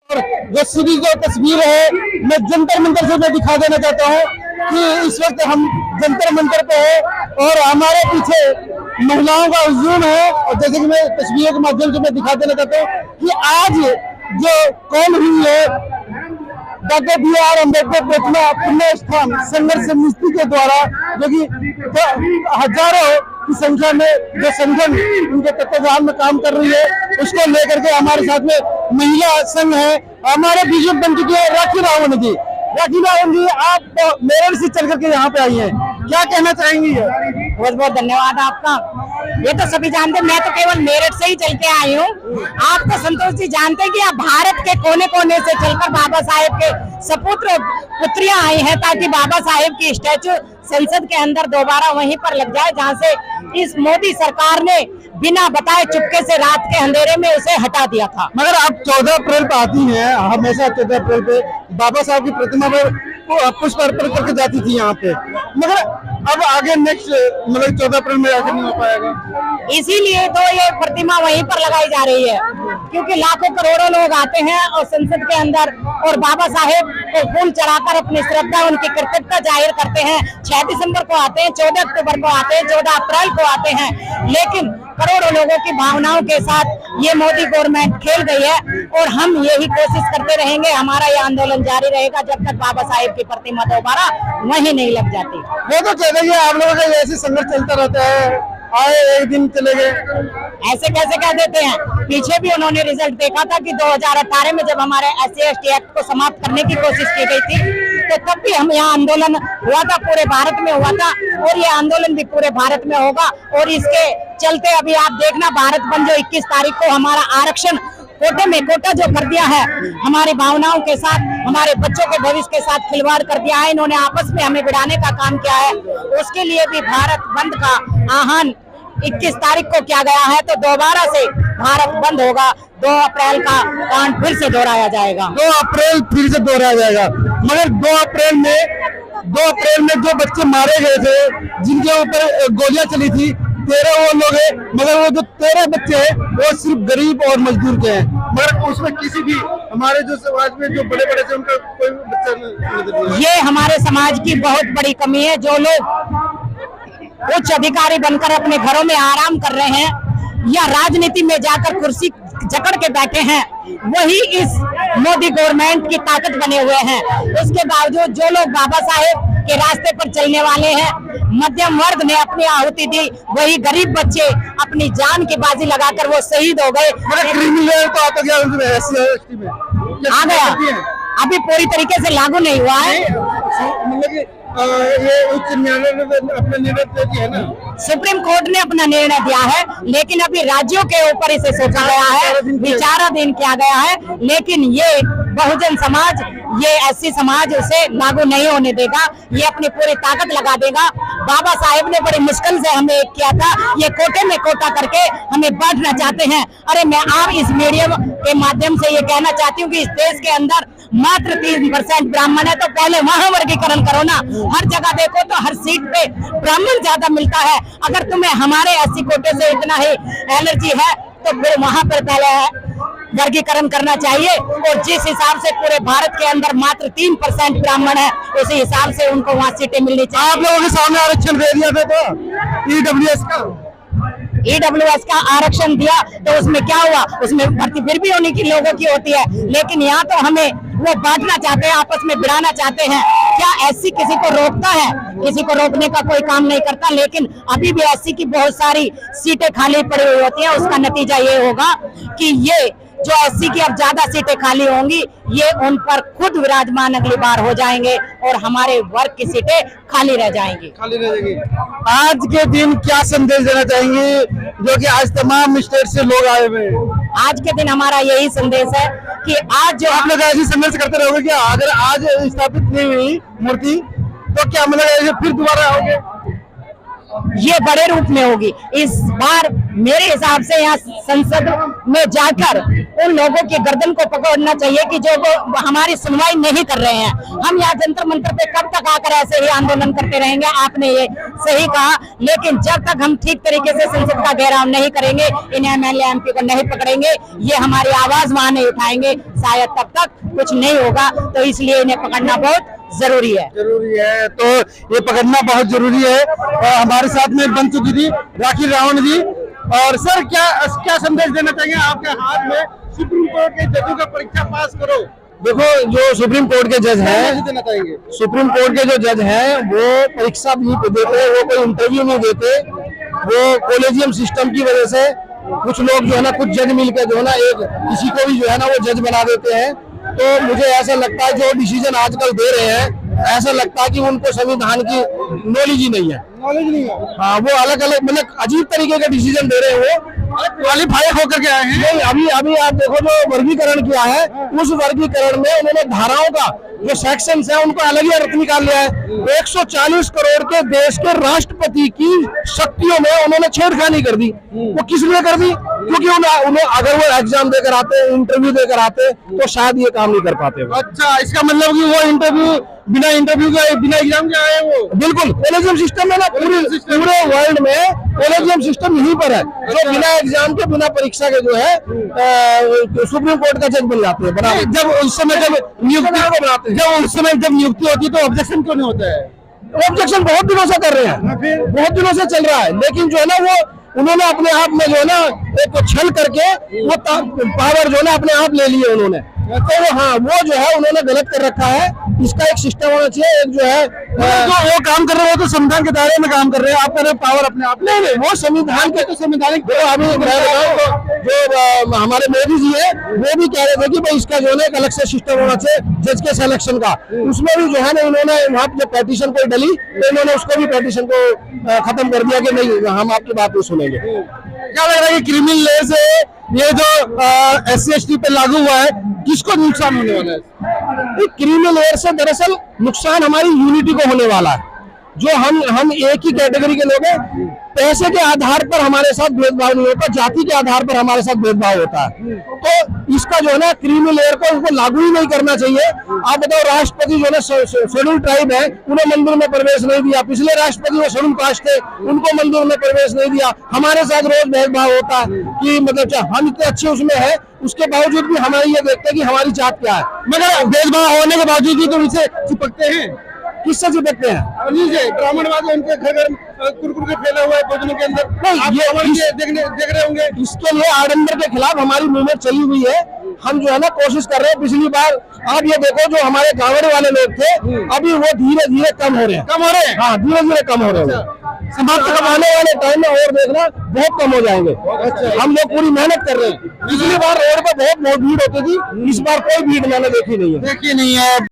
और जो सीधी जो तस्वीर है मैं जंतर मंतर से मैं दिखा देना चाहता हूँ कि इस वक्त हम जंतर मंतर पे है और हमारे पीछे महिलाओं का हुजूम है। और जैसे कि मैं तस्वीरों के माध्यम से मैं दिखा देना चाहता हूँ कि आज जो कौन हुई है डॉक्टर BR अम्बेडकर प्रतिमा पुण्य स्थान संघर्ष समिति के द्वारा, जो कि हजारों की संख्या में जो संगठन उनके तत्वाधान में काम कर रही है, उसको लेकर के हमारे साथ में महिला संघ है। हमारे बीच में बन चुकी है राखी रावण जी। राखी रावण जी, आप मेरठ से चल करके यहाँ पे आई हैं, क्या कहना चाहेंगी? बहुत बहुत धन्यवाद आपका। ये तो सभी जानते, मैं तो केवल मेरठ से ही चल के आई हूँ। आप तो संतोष जी जानते हैं कि आप भारत के कोने कोने से चलकर बाबा साहेब के सपुत्र पुत्रियां आई हैं ताकि बाबा साहेब की स्टैचू संसद के अंदर दोबारा वहीं पर लग जाए जहां से इस मोदी सरकार ने बिना बताए चुपके से रात के अंधेरे में उसे हटा दिया था। मगर आप 14 अप्रैल पे आती हैं, हमेशा 14 अप्रैल पे बाबा साहब की प्रतिमा पर पुष्प अर्पण करके जाती थी यहाँ पे, मगर अब आगे नेक्स्ट मतलब 14 अप्रैल में आगे नहीं हो पाएगा। इसीलिए तो ये प्रतिमा वहीं पर लगाई जा रही है क्योंकि लाखों करोड़ों लोग आते हैं और संसद के अंदर और बाबा साहेब को फूल चढ़ाकर अपनी श्रद्धा उनकी कृतज्ञता जाहिर करते हैं। 6 दिसंबर को आते हैं, 14 अक्टूबर को आते हैं, 14 अप्रैल को आते हैं, लेकिन करोड़ों लोगों की भावनाओं के साथ ये मोदी गवर्नमेंट खेल गई है और हम यही कोशिश करते रहेंगे। हमारा ये आंदोलन जारी रहेगा जब तक बाबा साहेब की प्रतिमा दोबारा वहीं नहीं लग जाती। वो तो कह रही है आप लोगों का ऐसे संघर्ष चलता रहता है, आए एक दिन चले गए, ऐसे कैसे कह देते हैं। पीछे भी उन्होंने रिजल्ट देखा था कि 2018 में जब हमारे SC/ST एक्ट को समाप्त करने की कोशिश की गई थी तो तब भी हम यहाँ आंदोलन हुआ था, पूरे भारत में हुआ था और ये आंदोलन भी पूरे भारत में होगा। और इसके चलते अभी आप देखना भारत बंद जो 21 तारीख को हमारा आरक्षण कोटे में कोटा जो कर दिया है, हमारी भावनाओं के साथ, हमारे बच्चों के भविष्य के साथ खिलवाड़ कर दिया है, इन्होंने आपस में हमें भिड़ाने का काम किया है। उसके लिए भी भारत बंद का आह्वान 21 तारीख को किया गया है तो दोबारा से भारत बंद होगा। 2 अप्रैल का कांड फिर से दोहराया जाएगा। 2 अप्रैल फिर से दोहराया जाएगा। मगर 2 अप्रैल में जो बच्चे मारे गए थे, जिनके ऊपर गोलियां चली थी, 13 वो लोग हैं, मगर वो जो 13 बच्चे हैं वो सिर्फ गरीब और मजदूर के हैं। मगर उसमें किसी भी हमारे जो समाज में जो बड़े बड़े थे उनका कोई बच्चा नहीं। ये हमारे समाज की बहुत बड़ी कमी है। जो लोग उच्च अधिकारी बनकर अपने घरों में आराम कर रहे हैं या राजनीति में जाकर कुर्सी जकड़ के बैठे हैं, वही इस मोदी गवर्नमेंट की ताकत बने हुए हैं। उसके बावजूद जो लोग बाबा साहेब के रास्ते पर चलने वाले हैं, मध्यम वर्ग ने अपनी आहुति दी, वही गरीब बच्चे अपनी जान की बाजी लगाकर वो शहीद हो गए। क्रिमिनल तो आता गया SC/ST में आ गया, अभी पूरी तरीके से लागू नहीं हुआ है। मतलब ये उच्च न्यायालय ने अपना निर्णय दे दिया है ना, सुप्रीम कोर्ट ने अपना निर्णय दिया है, लेकिन अभी राज्यों के ऊपर इसे सोचा गया है, विचाराधीन किया गया है। लेकिन ये बहुजन समाज, ये SC समाज उसे लागू नहीं होने देगा, ये अपनी पूरी ताकत लगा देगा। बाबा साहेब ने बड़ी मुश्किल से हमें एक किया था, ये कोटे में कोटा करके हमें बांटना चाहते हैं। अरे मैं आप इस मीडिया के माध्यम से ये कहना चाहती हूँ कि इस देश के अंदर मात्र 3% ब्राह्मण है, तो पहले वहां वर्गीकरण करो ना। हर जगह देखो तो हर सीट पे ब्राह्मण ज्यादा मिलता है। अगर तुम्हें हमारे SC कोटे से इतना ही एलर्जी है तो फिर वहां पर पहले वर्गीकरण करना चाहिए। और जिस हिसाब से पूरे भारत के अंदर मात्र 3% ब्राह्मण है, उसी हिसाब से उनको वहाँ सीटें मिलनी चाहिए। आप लोगों के सामने आरक्षण दे दिया था तो EWS का आरक्षण दिया तो उसमें क्या हुआ, उसमें भर्ती फिर भी होने की लोगों की होती है, लेकिन यहाँ तो हमें वो बांटना चाहते हैं, आपस में भिड़ाना चाहते हैं। क्या SC किसी को रोकता है? किसी को रोकने का कोई काम नहीं करता, लेकिन अभी भी SC की बहुत सारी सीटें खाली पड़ी हुई होती हैं। उसका नतीजा ये होगा कि ये जो SC की अब ज्यादा सीटें खाली होंगी, ये उन पर खुद विराजमान अगली बार हो जाएंगे और हमारे वर्ग की सीटें खाली रह जाएंगी। आज के दिन क्या संदेश देना चाहेंगे, जो कि आज तमाम स्टेट से लोग आए हुए हैं? आज के दिन हमारा यही संदेश है कि आज जो आप लोग ऐसे संघर्ष करते रहोगे कि अगर आज स्थापित नहीं हुई मूर्ति तो क्या मतलब ऐसे फिर दोबारा आओगे? ये बड़े रूप में होगी। इस बार मेरे हिसाब से यहाँ संसद में जाकर उन लोगों की गर्दन को पकड़ना चाहिए कि जो वो हमारी सुनवाई नहीं कर रहे हैं। हम यहाँ जंतर मंतर पे कब तक आकर ऐसे ही आंदोलन करते रहेंगे? आपने ये सही कहा, लेकिन जब तक हम ठीक तरीके से संसद का घेराव नहीं करेंगे, इन एमएलए एमपी को नहीं पकड़ेंगे, ये हमारी आवाज वहां नहीं उठाएंगे, शायद तब तक कुछ नहीं होगा। तो इसलिए इन्हें पकड़ना बहुत जरूरी है। तो ये पकड़ना बहुत जरूरी है। और हमारे साथ में बन चुकी थी राखी रावण जी। और सर क्या संदेश देना चाहिए? आपके हाथ में सुप्रीम कोर्ट के जजों का परीक्षा पास करो। देखो, जो सुप्रीम कोर्ट के जज हैं, देना चाहेंगे सुप्रीम कोर्ट के जो जज हैं वो परीक्षा भी नहीं देते, वो कोई इंटरव्यू नहीं देते। वो कॉलेजियम सिस्टम की वजह से कुछ लोग जो है ना, कुछ जज मिलकर जो है ना, एक किसी को भी जो है ना वो जज बना देते हैं। तो मुझे ऐसा लगता है जो डिसीजन आजकल दे रहे हैं, ऐसा लगता है कि उनको संविधान की नॉलेज ही नहीं है। हाँ, वो अलग अलग मतलब अजीब तरीके का डिसीजन दे रहे हैं। वो क्वालिफाई होकर के आए हैं। नहीं, अभी आप देखो जो वर्गीकरण किया है, उस वर्गीकरण में उन्होंने धाराओं का जो सेक्शंस है उनको अलग ही अर्थ निकाल लिया है। 140 करोड़ के देश के राष्ट्रपति की शक्तियों में उन्होंने छेड़खानी कर दी। वो किस लिए कर दी? क्योंकि उन्हें अगर वो एग्जाम देकर आते, इंटरव्यू देकर आते, तो शायद ये काम नहीं कर पाते। अच्छा, इसका मतलब कि वो बिना इंटरव्यू के, बिना एग्जाम के आए वो। बिल्कुल, कॉलेजियम सिस्टम है ना, पूरे वर्ल्ड में कॉलेजियम सिस्टम यहीं पर है, जो बिना एग्जाम के, बिना परीक्षा के जो है सुप्रीम कोर्ट का जज बन जाते हैं। जब उस समय जब नियुक्ति को बनाते हैं, जब नियुक्ति होती है तो ऑब्जेक्शन क्यों नहीं होता है? ऑब्जेक्शन बहुत दिनों से कर रहे हैं, बहुत दिनों से चल रहा है, लेकिन जो है ना वो उन्होंने अपने आप में जो है ना एक छल करके वो पावर जो है ना अपने आप ले लिए उन्होंने। तो हाँ, वो जो है उन्होंने गलत कर रखा है। इसका एक सिस्टम होना चाहिए। एक जो है जो वो काम कर रहे हो तो संविधान के दायरे में काम कर रहे हैं, आप कह रहे हैं पावर अपने आप। नहीं, वो संविधान के तो संवैधानिक। अभी जो हमारे मोदी जी है वो भी कह रहे थे कि भाई इसका जो है एक अलग से सिस्टम होना चाहिए जज के सिलेक्शन का। उसमें भी जो है ना इन्होंने वहाँ पे पेटिशन कोई डली तो इन्होंने उसको भी पेटिशन को खत्म कर दिया कि नहीं, हम आपकी बात नहीं सुनेंगे। क्या लग रहा है कि क्रिमिनल लॉ से ये जो SC/ST पे लागू हुआ है, किसको नुकसान होने वाला है? क्रिमिनल लॉ से दरअसल नुकसान हमारी यूनिटी को होने वाला है। जो हम एक ही कैटेगरी के लोग हैं, पैसे के आधार पर हमारे साथ भेदभाव नहीं होता, जाति के आधार पर हमारे साथ भेदभाव होता है। तो इसका जो है ना क्रीमी लेयर को उनको लागू ही नहीं करना चाहिए। आप बताओ, राष्ट्रपति जो है ना शेड्यूल ट्राइब है, उन्हें मंदिर में प्रवेश नहीं दिया। पिछले राष्ट्रपति वो शेड्यूल कास्ट थे, उनको मंदिर में प्रवेश नहीं दिया। हमारे साथ रोज भेदभाव होता है कि मतलब हम इतने अच्छे उसमें है, उसके बावजूद भी हमारे ये देखते हैं कि हमारी जात क्या है। मगर भेदभाव होने के बावजूद भी तो उनसे चिपकते हैं। किससे चिपकते हैं? ब्राह्मणवाद उनके घर कुरकुर के फैला हुआ है भोजनों के अंदर। ये देख रहे होंगे। इसके लिए आडंबर के खिलाफ हमारी मूवमेंट चली हुई है। हम जो है ना कोशिश कर रहे हैं। पिछली बार आप ये देखो, जो हमारे गावड़े वाले लोग थे, अभी वो धीरे धीरे कम हो रहे हैं। हाँ, धीरे धीरे कम हो रहे हैं। समाप्त आने वाले टाइम में और देखना बहुत कम हो जाएंगे। हम लोग पूरी मेहनत कर रहे हैं। पिछली बार रोड पर बहुत भीड़ होती थी, इस बार कोई भीड़ मैंने देखी नहीं है।